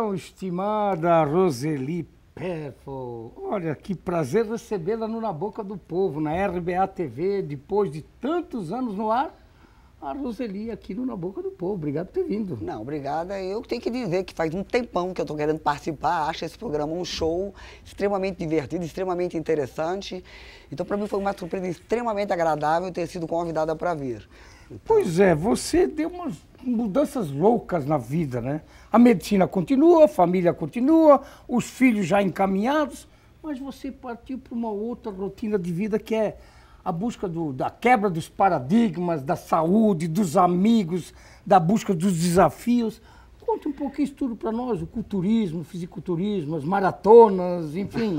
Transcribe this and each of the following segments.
Então, estimada Roseli Perfo, olha que prazer recebê-la no Na Boca do Povo, na RBA TV, depois de tantos anos no ar, a Roseli aqui no Na Boca do Povo. Obrigado por ter vindo. Não, obrigada. Eu tenho que dizer que faz um tempão que eu estou querendo participar, acho esse programa um show extremamente divertido, extremamente interessante. Então, para mim foi uma surpresa extremamente agradável ter sido convidada para vir. Então... Pois é, você deu umas mudanças loucas na vida, né? A medicina continua, a família continua, os filhos já encaminhados, mas você partiu para uma outra rotina de vida que é a busca da quebra dos paradigmas, da saúde, dos amigos, da busca dos desafios. Conte um pouquinho isso tudo para nós, o culturismo, o fisiculturismo, as maratonas, enfim,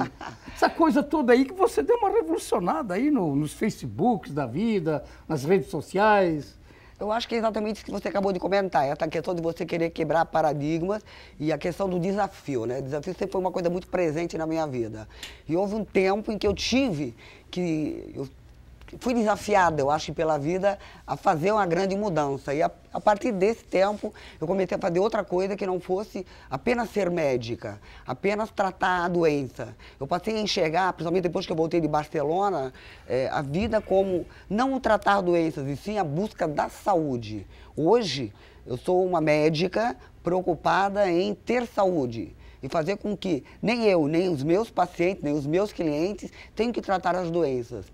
essa coisa toda aí que você deu uma revolucionada aí nos Facebooks da vida, nas redes sociais. Eu acho que é exatamente isso que você acabou de comentar, essa questão de você querer quebrar paradigmas e a questão do desafio, né? O desafio sempre foi uma coisa muito presente na minha vida. E houve um tempo em que eu fui desafiada, eu acho, pela vida a fazer uma grande mudança. E a partir desse tempo, eu comecei a fazer outra coisa que não fosse apenas ser médica, apenas tratar a doença. Eu passei a enxergar, principalmente depois que eu voltei de Barcelona, a vida como não tratar doenças, e sim a busca da saúde. Hoje, eu sou uma médica preocupada em ter saúde e fazer com que nem eu, nem os meus pacientes, nem os meus clientes tenham que tratar as doenças.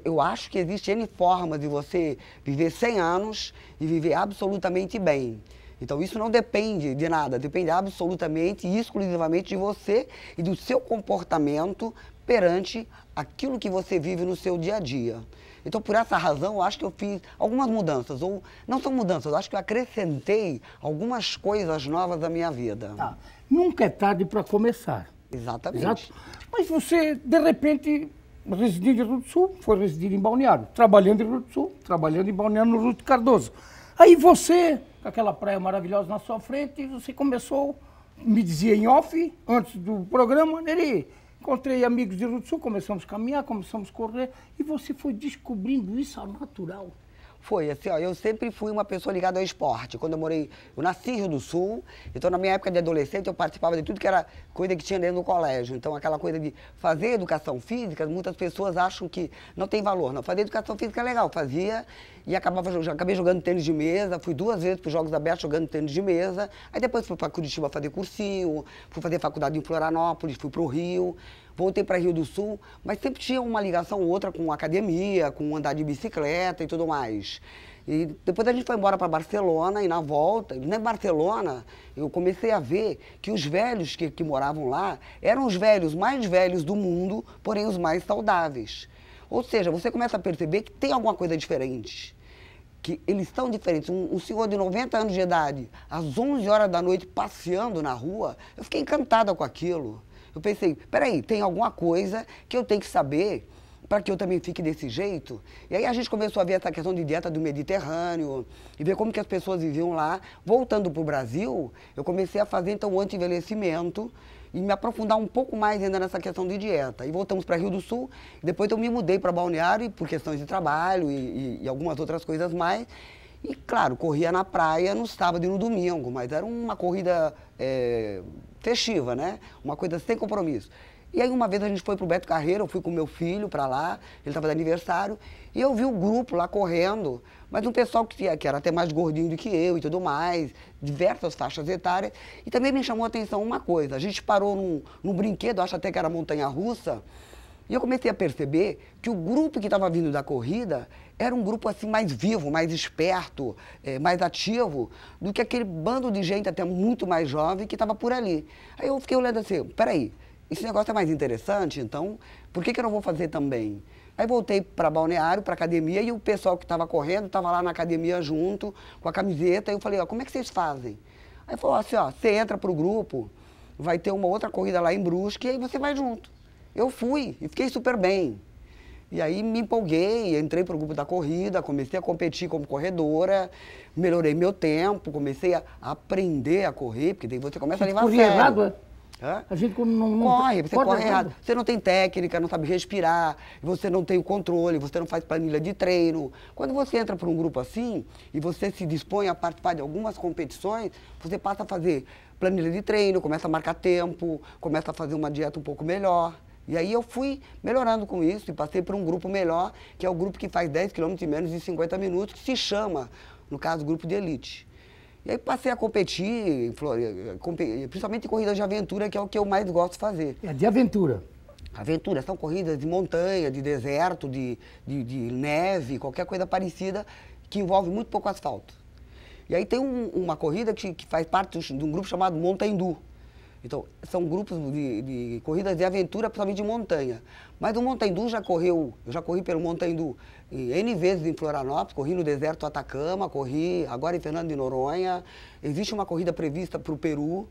Eu acho que existe N formas de você viver 100 anos e viver absolutamente bem. Então isso não depende de nada, depende absolutamente e exclusivamente de você e do seu comportamento perante aquilo que você vive no seu dia a dia. Então por essa razão eu acho que eu fiz algumas mudanças, ou não são mudanças, eu acho que eu acrescentei algumas coisas novas à minha vida. Tá. Nunca é tarde para começar. Exatamente. Exato. Mas você, de repente, residindo em Rio do Sul, foi residir em Balneário, trabalhando em Rio do Sul, trabalhando em Balneário no Ruto Cardoso. Aí você, com aquela praia maravilhosa na sua frente, você começou, me dizia em off, antes do programa, Neri, encontrei amigos de Rio do Sul, começamos a caminhar, começamos a correr, e você foi descobrindo isso ao natural. Foi, assim, ó, eu sempre fui uma pessoa ligada ao esporte. Quando eu nasci em Rio do Sul, então na minha época de adolescente eu participava de tudo que era coisa que tinha dentro do colégio. Então aquela coisa de fazer educação física, muitas pessoas acham que não tem valor. Não, fazer educação física é legal, fazia e acabei jogando tênis de mesa, fui 2 vezes para os Jogos Abertos jogando tênis de mesa, aí depois fui para Curitiba fazer cursinho, fui fazer faculdade em Florianópolis, fui para o Rio. Voltei para Rio do Sul, mas sempre tinha uma ligação ou outra com academia, com andar de bicicleta e tudo mais. E depois a gente foi embora para Barcelona e na volta, em Barcelona, eu comecei a ver que os velhos que moravam lá eram os velhos mais velhos do mundo, porém os mais saudáveis. Ou seja, você começa a perceber que tem alguma coisa diferente. Que eles estão diferentes. Um senhor de 90 anos de idade, às 11 horas da noite, passeando na rua, eu fiquei encantada com aquilo. Eu pensei, peraí, tem alguma coisa que eu tenho que saber para que eu também fique desse jeito? E aí a gente começou a ver essa questão de dieta do Mediterrâneo e ver como que as pessoas viviam lá. Voltando para o Brasil, eu comecei a fazer então o anti-envelhecimento e me aprofundar um pouco mais ainda nessa questão de dieta. E voltamos para Rio do Sul, e depois eu me mudei para Balneário por questões de trabalho e algumas outras coisas mais. E, claro, corria na praia no sábado e no domingo, mas era uma corrida festiva, né? Uma coisa sem compromisso. E aí uma vez a gente foi pro Beto Carreiro, eu fui com meu filho para lá, ele estava de aniversário, e eu vi o grupo lá correndo, mas um pessoal que era até mais gordinho do que eu e tudo mais, diversas faixas etárias, e também me chamou a atenção uma coisa, a gente parou num brinquedo, acho até que era montanha-russa, e eu comecei a perceber que o grupo que estava vindo da corrida era um grupo assim mais vivo, mais esperto, mais ativo, do que aquele bando de gente até muito mais jovem que estava por ali. Aí eu fiquei olhando assim, peraí, esse negócio é mais interessante, então por que eu não vou fazer também? Aí voltei para Balneário, para academia, e o pessoal que estava correndo estava lá na academia junto, com a camiseta, e eu falei, ó, como é que vocês fazem? Aí falou assim, ó, você entra para o grupo, vai ter uma outra corrida lá em Brusque, e aí você vai junto. Eu fui e fiquei super bem. E aí me empolguei, entrei para o grupo da corrida, comecei a competir como corredora, melhorei meu tempo, comecei a aprender a correr, porque daí você começa a levar a sério. Corria errado, é? Hã? A gente quando não corre, você corre errado. Você não tem técnica, não sabe respirar, você não tem o controle, você não faz planilha de treino. Quando você entra para um grupo assim e você se dispõe a participar de algumas competições, você passa a fazer planilha de treino, começa a marcar tempo, começa a fazer uma dieta um pouco melhor. E aí eu fui melhorando com isso e passei por um grupo melhor, que é o grupo que faz 10 quilômetros em menos de 50 minutos, que se chama, no caso, grupo de elite. E aí passei a competir, principalmente em corridas de aventura, que é o que eu mais gosto de fazer. É de aventura. Aventura, são corridas de montanha, de deserto, de neve, qualquer coisa parecida, que envolve muito pouco asfalto. E aí tem uma corrida que faz parte de um grupo chamado Montaindu. Então, são grupos de corridas de aventura, principalmente de montanha. Mas o Montaindu eu já corri pelo Montaindu N vezes em Florianópolis, corri no deserto do Atacama, corri agora em Fernando de Noronha. Existe uma corrida prevista para o Peru,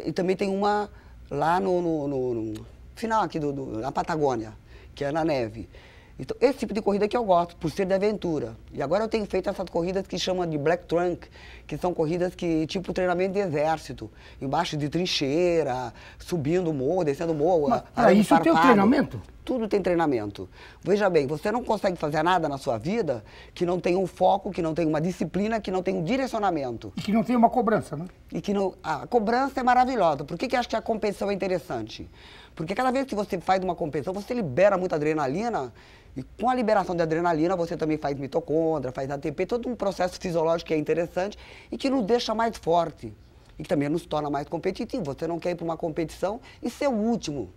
e também tem uma lá no final aqui na Patagônia, que é na neve. Então, esse tipo de corrida que eu gosto, por ser de aventura. E agora eu tenho feito essas corridas que chamam de Black Trunk, que são corridas que, tipo treinamento de exército, embaixo de trincheira, subindo morro, descendo morro. Mas isso tem um treinamento? Tudo tem treinamento. Veja bem, você não consegue fazer nada na sua vida que não tenha um foco, que não tenha uma disciplina, que não tenha um direcionamento. E que não tenha uma cobrança, né? E que não... A cobrança é maravilhosa. Por que eu acho que a competição é interessante? Porque cada vez que você faz uma competição, você libera muita adrenalina. E com a liberação de adrenalina, você também faz mitocôndria, faz ATP, todo um processo fisiológico que é interessante e que nos deixa mais forte. E que também nos torna mais competitivos. Você não quer ir para uma competição e ser o último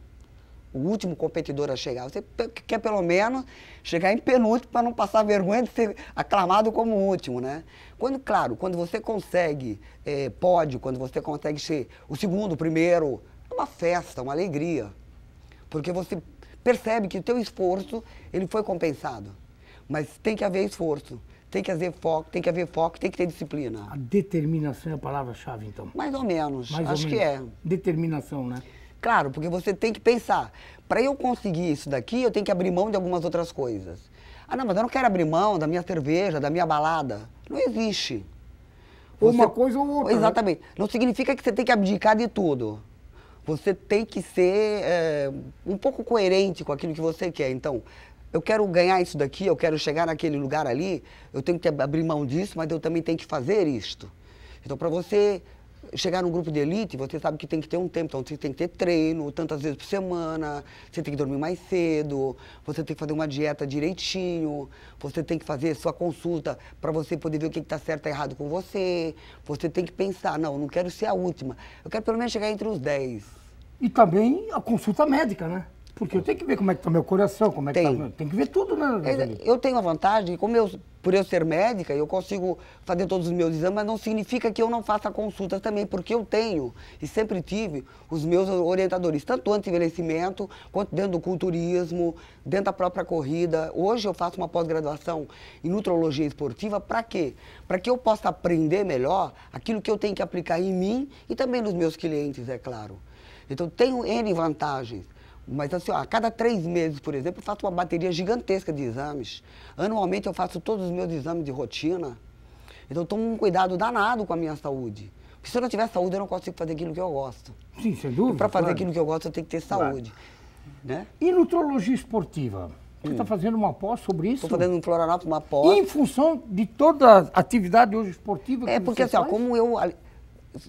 competidor a chegar. Você quer pelo menos chegar em penúltimo para não passar vergonha de ser aclamado como o último, né? Quando você consegue pódio, quando você consegue ser o segundo, o primeiro, é uma festa, uma alegria. Porque você percebe que o teu esforço, ele foi compensado. Mas tem que haver esforço, tem que haver foco, tem que ter disciplina. A determinação é a palavra-chave, então. Mais ou menos, acho que é. Determinação, né? Claro, porque você tem que pensar, para eu conseguir isso daqui, eu tenho que abrir mão de algumas outras coisas. Ah, não, mas eu não quero abrir mão da minha cerveja, da minha balada. Não existe. Ou uma coisa ou outra. Exatamente. Né? Não significa que você tem que abdicar de tudo. Você tem que ser um pouco coerente com aquilo que você quer. Então, eu quero ganhar isso daqui, eu quero chegar naquele lugar ali, eu tenho que abrir mão disso, mas eu também tenho que fazer isto. Então, para você chegar num grupo de elite, você sabe que tem que ter um tempo. Então, você tem que ter treino tantas vezes por semana, você tem que dormir mais cedo, você tem que fazer uma dieta direitinho, você tem que fazer sua consulta para você poder ver o que está certo e errado com você. Você tem que pensar, não, eu não quero ser a última, eu quero pelo menos chegar entre os 10. E também a consulta médica, né? Porque eu tenho que ver como é que está meu coração, como é que está... Tem que ver tudo, né? Eu tenho a vantagem, por eu ser médica, eu consigo fazer todos os meus exames, mas não significa que eu não faça consultas também, porque eu tenho e sempre tive os meus orientadores, tanto antes do envelhecimento, quanto dentro do culturismo, dentro da própria corrida. Hoje eu faço uma pós-graduação em nutrologia esportiva, para quê? Para que eu possa aprender melhor aquilo que eu tenho que aplicar em mim e também nos meus clientes, é claro. Então, tenho N vantagens. Mas assim, a cada 3 meses, por exemplo, eu faço uma bateria gigantesca de exames. Anualmente eu faço todos os meus exames de rotina. Então eu tomo um cuidado danado com a minha saúde. Porque se eu não tiver saúde, eu não consigo fazer aquilo que eu gosto. Sim, sem dúvida. E para fazer aquilo que eu gosto, eu tenho que ter saúde. Né? E nutrologia esportiva? Você está fazendo uma pós sobre isso? Estou fazendo em Florianópolis uma pós. E em função de toda a atividade hoje esportiva que porque assim, como eu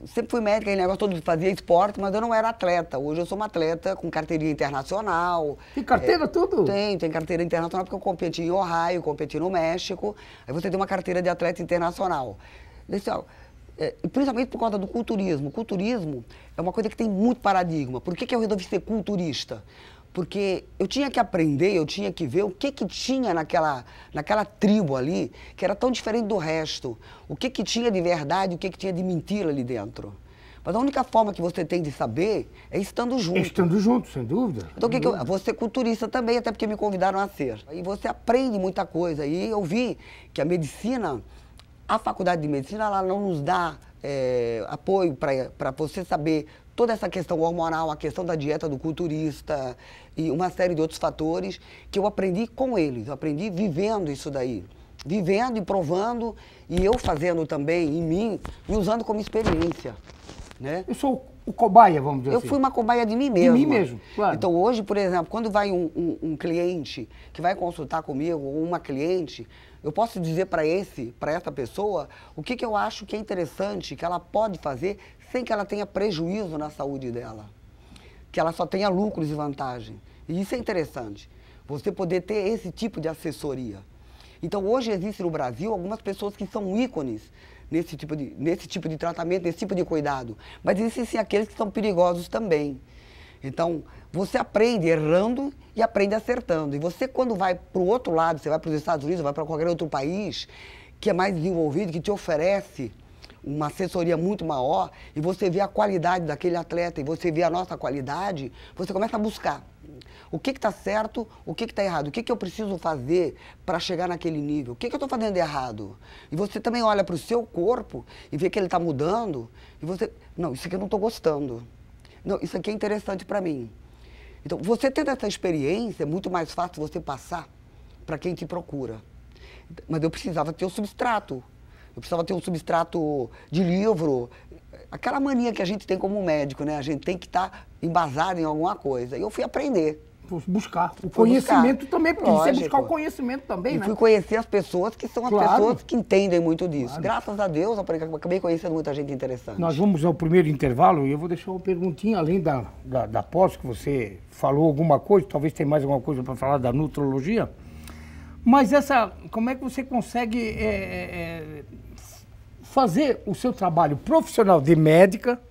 sempre fui médica, aquele negócio todo de fazer esporte, mas eu não era atleta. Hoje eu sou uma atleta com carteirinha internacional. Tem carteira tudo? Tem carteira internacional, porque eu competi em Ohio, competi no México. Aí você tem uma carteira de atleta internacional. Principalmente por causa do culturismo. O culturismo é uma coisa que tem muito paradigma. Por que eu resolvi ser culturista? Porque eu tinha que aprender, eu tinha que ver o que tinha naquela tribo ali, que era tão diferente do resto. O que tinha de verdade, o que tinha de mentira ali dentro. Mas a única forma que você tem de saber é estando junto. Estando junto, sem dúvida. Então, você é culturista também, até porque me convidaram a ser. Aí você aprende muita coisa. E eu vi que a medicina, a faculdade de medicina, ela não nos dá apoio para você saber toda essa questão hormonal, a questão da dieta do culturista e uma série de outros fatores que eu aprendi com eles. Eu aprendi vivendo isso daí. Vivendo e provando, e eu fazendo também em mim, me usando como experiência. Né? Eu sou o cobaia, vamos dizer Eu assim. fui uma cobaia de mim mesmo. De mim mesmo, claro. Então hoje, por exemplo, quando vai um cliente que vai consultar comigo, ou uma cliente, eu posso dizer para essa pessoa o que eu acho que é interessante, que ela pode fazer sem que ela tenha prejuízo na saúde dela. Que ela só tenha lucros e vantagem. E isso é interessante, você poder ter esse tipo de assessoria. Então hoje existe no Brasil algumas pessoas que são ícones nesse tipo de tratamento, nesse tipo de cuidado. Mas existem sim aqueles que são perigosos também. Então, você aprende errando e aprende acertando. E você, quando vai para o outro lado, você vai para os Estados Unidos, vai para qualquer outro país que é mais desenvolvido, que te oferece uma assessoria muito maior, e você vê a qualidade daquele atleta, e você vê a nossa qualidade, você começa a buscar. O que está certo, o que está errado, o que eu preciso fazer para chegar naquele nível, o que eu estou fazendo de errado. E você também olha para o seu corpo e vê que ele está mudando, e você, não, isso aqui eu não estou gostando. Não, isso aqui é interessante para mim. Então, você tendo essa experiência, é muito mais fácil você passar para quem te procura. Mas eu precisava ter o substrato. Eu precisava ter um substrato de livro. Aquela mania que a gente tem como médico, né? A gente tem que estar embasado em alguma coisa. E eu fui aprender. Buscar o conhecimento também, porque Lógico. você buscar o conhecimento também, e né? fui conhecer as pessoas que são as pessoas que entendem muito disso. Claro. Graças a Deus, eu acabei conhecendo muita gente interessante. Nós vamos ao primeiro intervalo e eu vou deixar uma perguntinha, além da pós, que você falou alguma coisa, talvez tenha mais alguma coisa para falar da nutrologia. Mas como é que você consegue fazer o seu trabalho profissional de médica,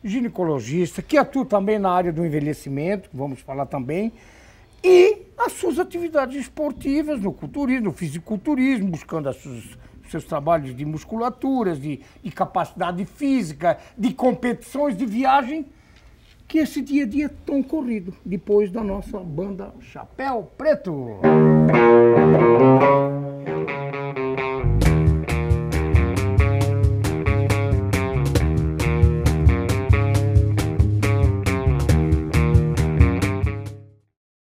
ginecologista, que atua também na área do envelhecimento, vamos falar também, e as suas atividades esportivas, no culturismo, no fisiculturismo, buscando os seus trabalhos de musculaturas, de capacidade física, de competições, de viagem, que esse dia a dia é tão corrido, depois da nossa banda Chapéu Preto.